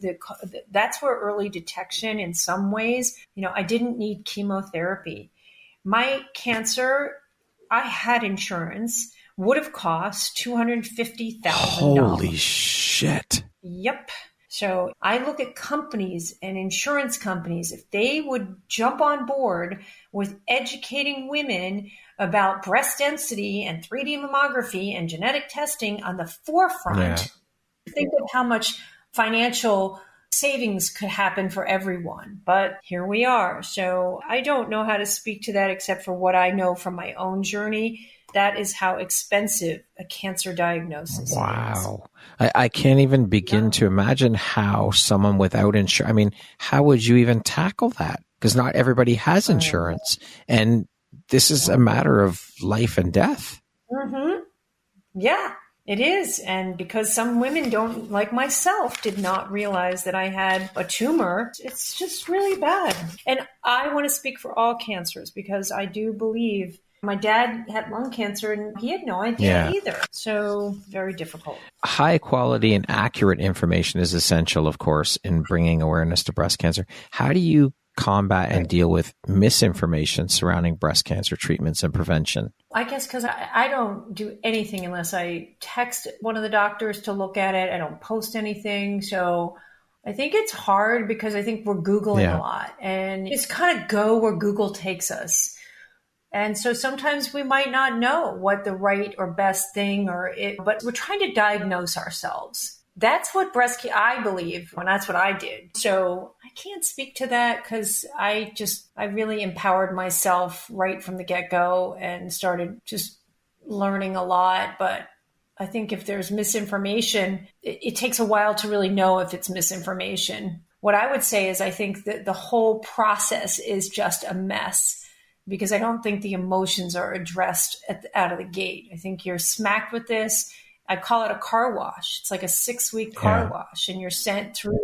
[SPEAKER 2] that's where early detection in some ways, you know, I didn't need chemotherapy. My cancer, I had insurance, would have cost $250,000.
[SPEAKER 1] Holy shit.
[SPEAKER 2] Yep. So I look at companies and insurance companies, if they would jump on board with educating women about breast density and 3D mammography and genetic testing on the forefront, think of how much financial savings could happen for everyone. But here we are. So I don't know how to speak to that except for what I know from my own journey. That is how expensive a cancer diagnosis is.
[SPEAKER 1] Wow. I can't even begin to imagine how someone without insurance, I mean, how would you even tackle that? Because not everybody has insurance. And this is a matter of life and death.
[SPEAKER 2] Mm-hmm. Yeah, it is. And because some women don't, like myself, did not realize that I had a tumor, it's just really bad. And I want to speak for all cancers because I do believe my dad had lung cancer and he had no idea either. So very difficult.
[SPEAKER 1] High quality and accurate information is essential, of course, in bringing awareness to breast cancer. How do you combat and deal with misinformation surrounding breast cancer treatments and prevention?
[SPEAKER 2] I guess because I don't do anything unless I text one of the doctors to look at it. I don't post anything. So I think it's hard because I think we're Googling a lot and just kind of go where Google takes us. And so sometimes we might not know what the right or best thing but we're trying to diagnose ourselves. That's what I believe, and that's what I did. So I can't speak to that because I really empowered myself right from the get-go and started just learning a lot. But I think if there's misinformation, it takes a while to really know if it's misinformation. What I would say is I think that the whole process is just a mess. Because I don't think the emotions are addressed out of the gate. I think you're smacked with this. I call it a car wash. It's like a 6-week car wash, and you're sent through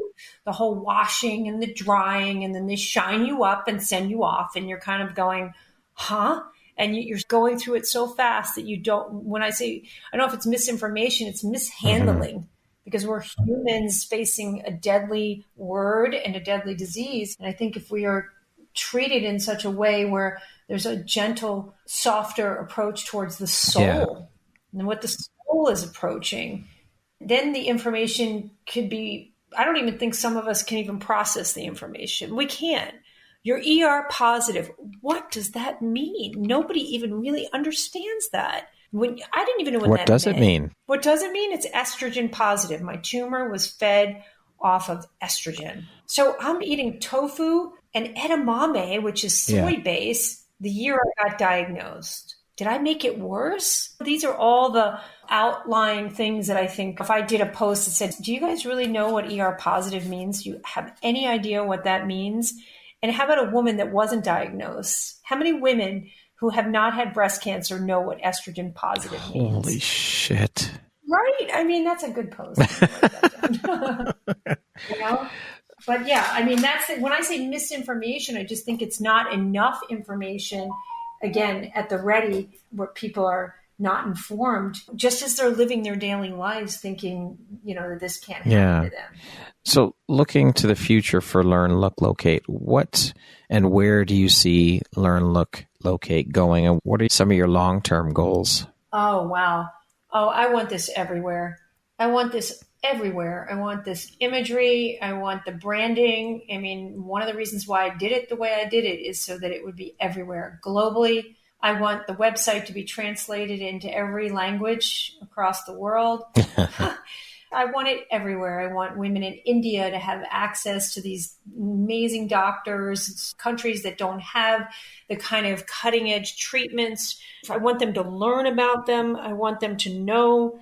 [SPEAKER 2] the whole washing and the drying, and then they shine you up and send you off, and you're kind of going, huh? And you're going through it so fast that you don't, when I say, I don't know if it's misinformation, it's mishandling. Because we're humans facing a deadly word and a deadly disease. And I think if we are treated in such a way where there's a gentle, softer approach towards the soul and what the soul is approaching, then the information could be, I don't even think some of us can even process the information. We can't. You're ER positive. What does that mean? Nobody even really understands that. I didn't even know what that meant.
[SPEAKER 1] What does it mean?
[SPEAKER 2] What does it mean? It's estrogen positive. My tumor was fed off of estrogen. So I'm eating tofu and edamame, which is soy base, the year I got diagnosed. Did I make it worse? These are all the outlying things that I think if I did a post that said, do you guys really know what ER positive means? Do you have any idea what that means? And how about a woman that wasn't diagnosed? How many women who have not had breast cancer know what estrogen positive means?
[SPEAKER 1] Holy shit.
[SPEAKER 2] Right? I mean, that's a good post. That you know? But yeah, I mean, that's it. When I say misinformation, I just think it's not enough information, again, at the ready where people are not informed, just as they're living their daily lives thinking, that this can't happen to them.
[SPEAKER 1] So looking to the future for Learn, Look, Locate, what and where do you see Learn, Look, Locate going? And what are some of your long-term goals?
[SPEAKER 2] Oh, wow. Oh, I want this everywhere. I want this imagery. I want the branding. I mean, one of the reasons why I did it the way I did it is so that it would be everywhere globally. I want the website to be translated into every language across the world. I want it everywhere. I want women in India to have access to these amazing doctors, countries that don't have the kind of cutting edge treatments. I want them to learn about them. I want them to know,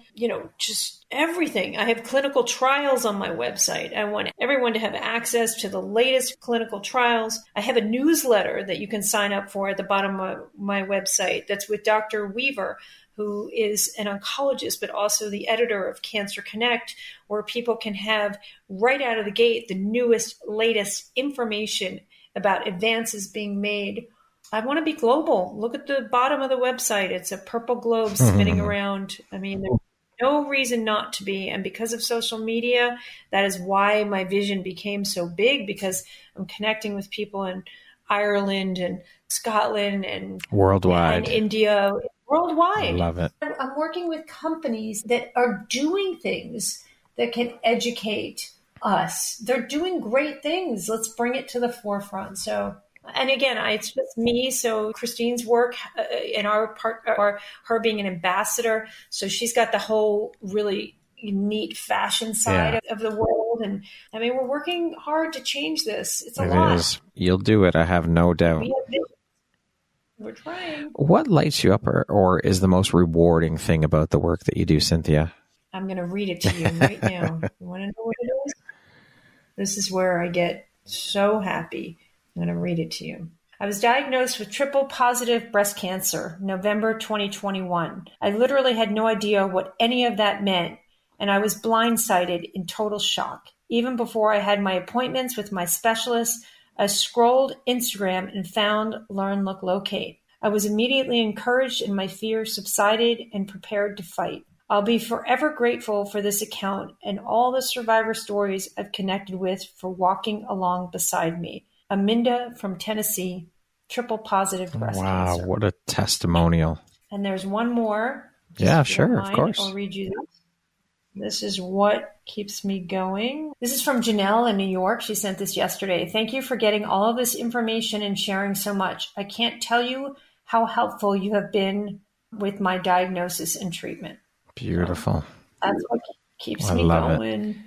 [SPEAKER 2] just everything. I have clinical trials on my website. I want everyone to have access to the latest clinical trials. I have a newsletter that you can sign up for at the bottom of my website that's with Dr. Weaver, who is an oncologist, but also the editor of Cancer Connect, where people can have right out of the gate the newest, latest information about advances being made. I want to be global. Look at the bottom of the website. It's a purple globe spinning around. I mean, there's no reason not to be. And because of social media, that is why my vision became so big, because I'm connecting with people in Ireland and Scotland and
[SPEAKER 1] worldwide
[SPEAKER 2] and India. worldwide.
[SPEAKER 1] Love it.
[SPEAKER 2] I'm working with companies that are doing things that can educate us. They're doing great things. Let's bring it to the forefront. So, and again, it's just me. So Christine's work in our part, or her being an ambassador. So she's got the whole really neat fashion side of the world. And I mean, we're working hard to change this. It's a lot.
[SPEAKER 1] It is. You'll do it. I have no doubt.
[SPEAKER 2] We're trying.
[SPEAKER 1] What lights you up or is the most rewarding thing about the work that you do, Cynthia?
[SPEAKER 2] I'm going to read it to you right now. You want to know what it is? This is where I get so happy. I'm going to read it to you. I was diagnosed with triple positive breast cancer, November 2021. I literally had no idea what any of that meant, and I was blindsided in total shock. Even before I had my appointments with my specialist, I scrolled Instagram and found Learn, Look, Locate. I was immediately encouraged and my fear subsided and prepared to fight. I'll be forever grateful for this account and all the survivor stories I've connected with for walking along beside me. Aminda from Tennessee, triple positive breast cancer.
[SPEAKER 1] Wow, what a testimonial.
[SPEAKER 2] And there's one more.
[SPEAKER 1] Yeah, sure, of course.
[SPEAKER 2] I'll read you this. This is what keeps me going. This is from Janelle in New York. She sent this yesterday. Thank you for getting all of this information and sharing so much. I can't tell you how helpful you have been with my diagnosis and treatment.
[SPEAKER 1] Beautiful.
[SPEAKER 2] That's what keeps me going.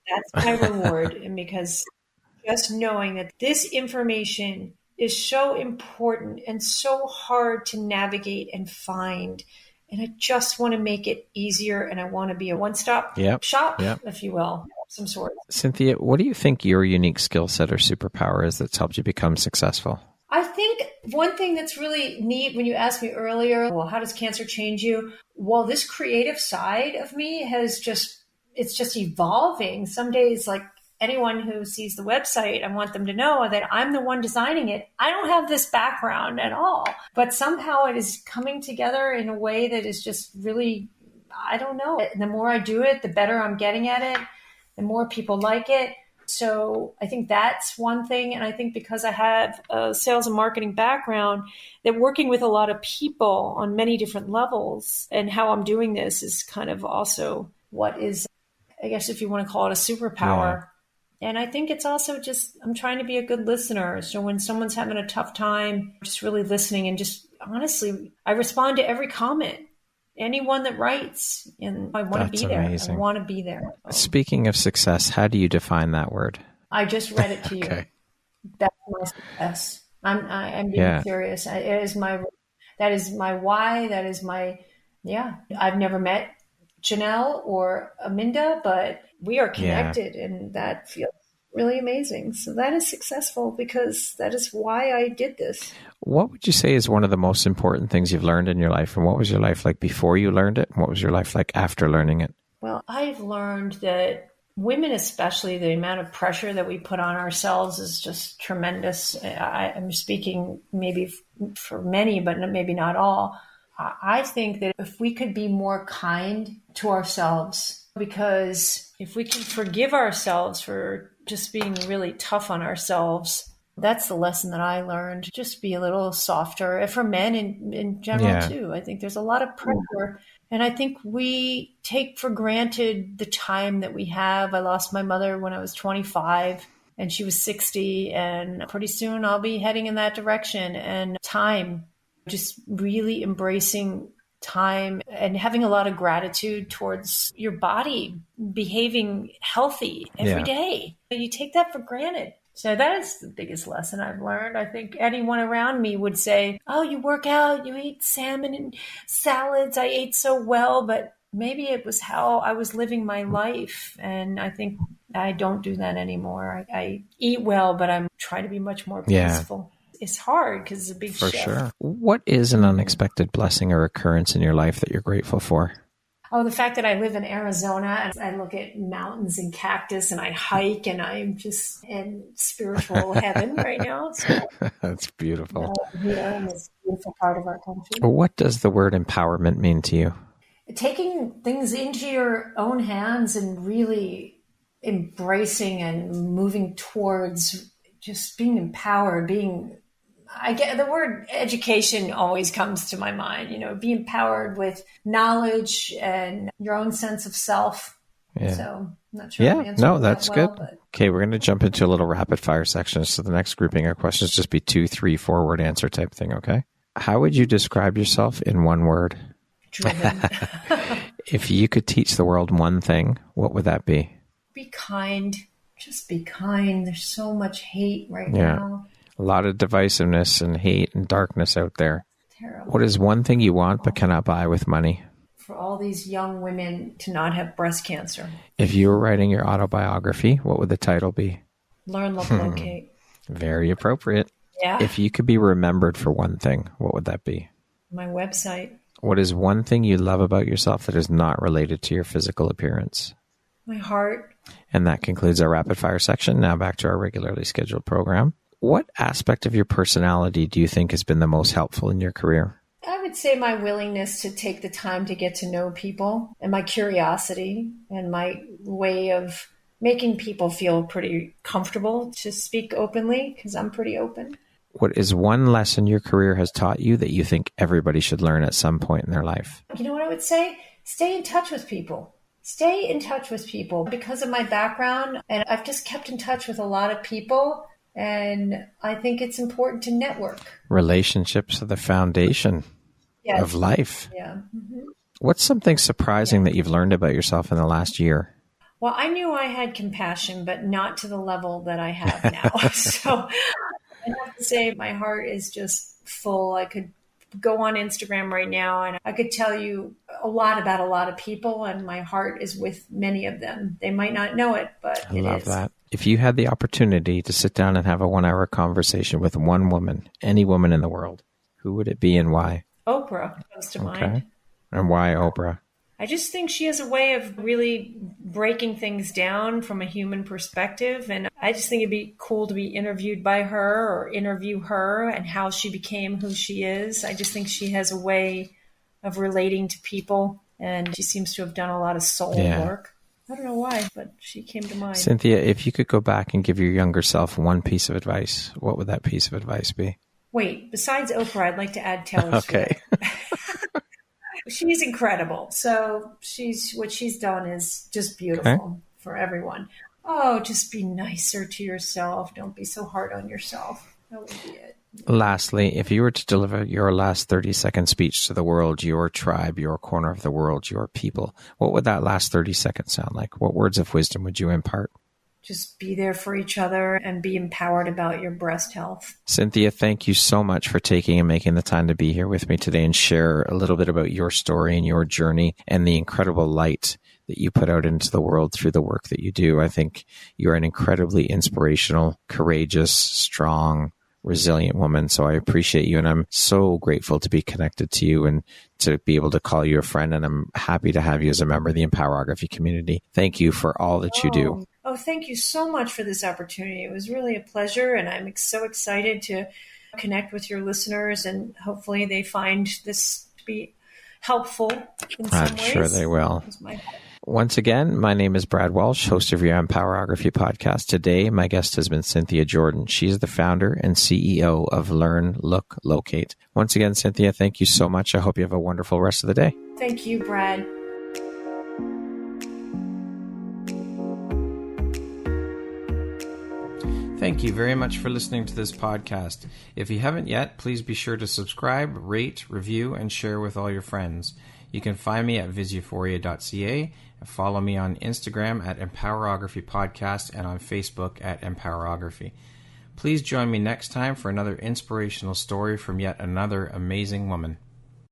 [SPEAKER 2] That's my reward. And because just knowing that this information is so important and so hard to navigate and find. And I just want to make it easier, and I want to be a one-stop shop, if you will, of some sort.
[SPEAKER 1] Cynthia, what do you think your unique skill set or superpower is that's helped you become successful?
[SPEAKER 2] I think one thing that's really neat when you asked me earlier, well, how does cancer change you? Well, this creative side of me it's just evolving. Some days, like anyone who sees the website, I want them to know that I'm the one designing it. I don't have this background at all, but somehow it is coming together in a way that is just really, I don't know. The more I do it, the better I'm getting at it, the more people like it. So I think that's one thing. And I think because I have a sales and marketing background, that working with a lot of people on many different levels and how I'm doing this is kind of also what is, I guess if you want to call it a superpower. Yeah. And I think it's also just, I'm trying to be a good listener. So when someone's having a tough time, just really listening and just honestly, I respond to every comment, anyone that writes, and I want to be there. Amazing. I want to be there.
[SPEAKER 1] Speaking of success, how do you define that word?
[SPEAKER 2] I just read it to you.
[SPEAKER 1] Okay.
[SPEAKER 2] That's my success. I'm being serious. That is my why. That is my, I've never met Janelle or Aminda, but we are connected and that feels really amazing. So that is successful because that is why I did this.
[SPEAKER 1] What would you say is one of the most important things you've learned in your life? And what was your life like before you learned it? And what was your life like after learning it?
[SPEAKER 2] Well, I've learned that women, especially, the amount of pressure that we put on ourselves is just tremendous. I'm speaking maybe for many, but maybe not all. I think that if we could be more kind to ourselves, because if we can forgive ourselves for just being really tough on ourselves, that's the lesson that I learned. Just be a little softer. And for men in general, too. I think there's a lot of pressure. And I think we take for granted the time that we have. I lost my mother when I was 25 and she was 60. And pretty soon I'll be heading in that direction. And time, just really embracing time and having a lot of gratitude towards your body behaving healthy every day. You take that for granted. So that is the biggest lesson I've learned. I think anyone around me would say, oh, you work out, you eat salmon and salads. I ate so well, but maybe it was how I was living my life. And I think I don't do that anymore. I eat well, but I'm trying to be much more peaceful. It's hard because it's a big shift. For sure.
[SPEAKER 1] What is an unexpected blessing or occurrence in your life that you're grateful for?
[SPEAKER 2] Oh, the fact that I live in Arizona and I look at mountains and cactus and I hike and I'm just in spiritual heaven right now. So,
[SPEAKER 1] that's beautiful.
[SPEAKER 2] In this beautiful part of our country.
[SPEAKER 1] What does the word empowerment mean to you?
[SPEAKER 2] Taking things into your own hands and really embracing and moving towards just being empowered, being I get the word education always comes to my mind, be empowered with knowledge and your own sense of self.
[SPEAKER 1] Yeah.
[SPEAKER 2] So I'm not sure. I'm answering
[SPEAKER 1] that's
[SPEAKER 2] that
[SPEAKER 1] good.
[SPEAKER 2] well, but...
[SPEAKER 1] Okay, we're going to jump into a little rapid fire section. So the next grouping of questions just be 2, 3, 4 word answer type thing. Okay. How would you describe yourself in one word?
[SPEAKER 2] Driven.
[SPEAKER 1] If you could teach the world one thing, what would that be?
[SPEAKER 2] Be kind. Just be kind. There's so much hate right now.
[SPEAKER 1] A lot of divisiveness and hate and darkness out there.
[SPEAKER 2] Terrible.
[SPEAKER 1] What is one thing you want but cannot buy with money?
[SPEAKER 2] For all these young women to not have breast cancer.
[SPEAKER 1] If you were writing your autobiography, what would the title be?
[SPEAKER 2] Learn, Look, Locate.
[SPEAKER 1] Very appropriate.
[SPEAKER 2] Yeah.
[SPEAKER 1] If you could be remembered for one thing, what would that be?
[SPEAKER 2] My website.
[SPEAKER 1] What is one thing you love about yourself that is not related to your physical appearance?
[SPEAKER 2] My heart.
[SPEAKER 1] And that concludes our rapid fire section. Now back to our regularly scheduled program. What aspect of your personality do you think has been the most helpful in your career?
[SPEAKER 2] I would say my willingness to take the time to get to know people, and my curiosity, and my way of making people feel pretty comfortable to speak openly, because I'm pretty open.
[SPEAKER 1] What is one lesson your career has taught you that you think everybody should learn at some point in their life?
[SPEAKER 2] You know what I would say? Stay in touch with people. Stay in touch with people. Because of my background, and I've just kept in touch with a lot of people, and I think it's important to network. Relationships
[SPEAKER 1] are the foundation of life.
[SPEAKER 2] Yeah. Mm-hmm.
[SPEAKER 1] What's something surprising that you've learned about yourself in the last year?
[SPEAKER 2] Well, I knew I had compassion, but not to the level that I have now. So I have to say my heart is just full. I could go on Instagram right now and I could tell you a lot about a lot of people, and my heart is with many of them. They might not know it, but
[SPEAKER 1] I love that. If you had the opportunity to sit down and have a 1-hour conversation with one woman, any woman in the world, who would it be and why?
[SPEAKER 2] Oprah comes to mind.
[SPEAKER 1] And why Oprah?
[SPEAKER 2] I just think she has a way of really breaking things down from a human perspective. And I just think it'd be cool to be interviewed by her or interview her and how she became who she is. I just think she has a way of relating to people, and she seems to have done a lot of soul work. I don't know why, but she came to mind.
[SPEAKER 1] Cynthia, if you could go back and give your younger self one piece of advice, what would that piece of advice be?
[SPEAKER 2] Wait, besides Oprah, I'd like to add Taylor Swift. She's incredible. So what she's done is just beautiful for everyone. Oh, just be nicer to yourself. Don't be so hard on yourself. That would be it.
[SPEAKER 1] Lastly, if you were to deliver your last 30-second speech to the world, your tribe, your corner of the world, your people, what would that last 30 seconds sound like? What words of wisdom would you impart?
[SPEAKER 2] Just be there for each other and be empowered about your breast health.
[SPEAKER 1] Cynthia, thank you so much for taking and making the time to be here with me today and share a little bit about your story and your journey and the incredible light that you put out into the world through the work that you do. I think you're an incredibly inspirational, courageous, strong, resilient woman. So I appreciate you, and I'm so grateful to be connected to you and to be able to call you a friend. And I'm happy to have you as a member of the Empowerography community. Thank you for all that you do.
[SPEAKER 2] Oh, thank you so much for this opportunity. It was really a pleasure, and I'm so excited to connect with your listeners, and hopefully they find this to be helpful in some ways.
[SPEAKER 1] I'm sure they will. Once again, my name is Brad Walsh, host of your Empowerography Podcast. Today, my guest has been Cynthia Jordan. She is the founder and CEO of Learn, Look, Locate. Once again, Cynthia, thank you so much. I hope you have a wonderful rest of the day.
[SPEAKER 2] Thank you, Brad.
[SPEAKER 1] Thank you very much for listening to this podcast. If you haven't yet, please be sure to subscribe, rate, review, and share with all your friends. You can find me at viseuphoria.ca and follow me on Instagram at Empowerography Podcast and on Facebook at Empowerography. Please join me next time for another inspirational story from yet another amazing woman.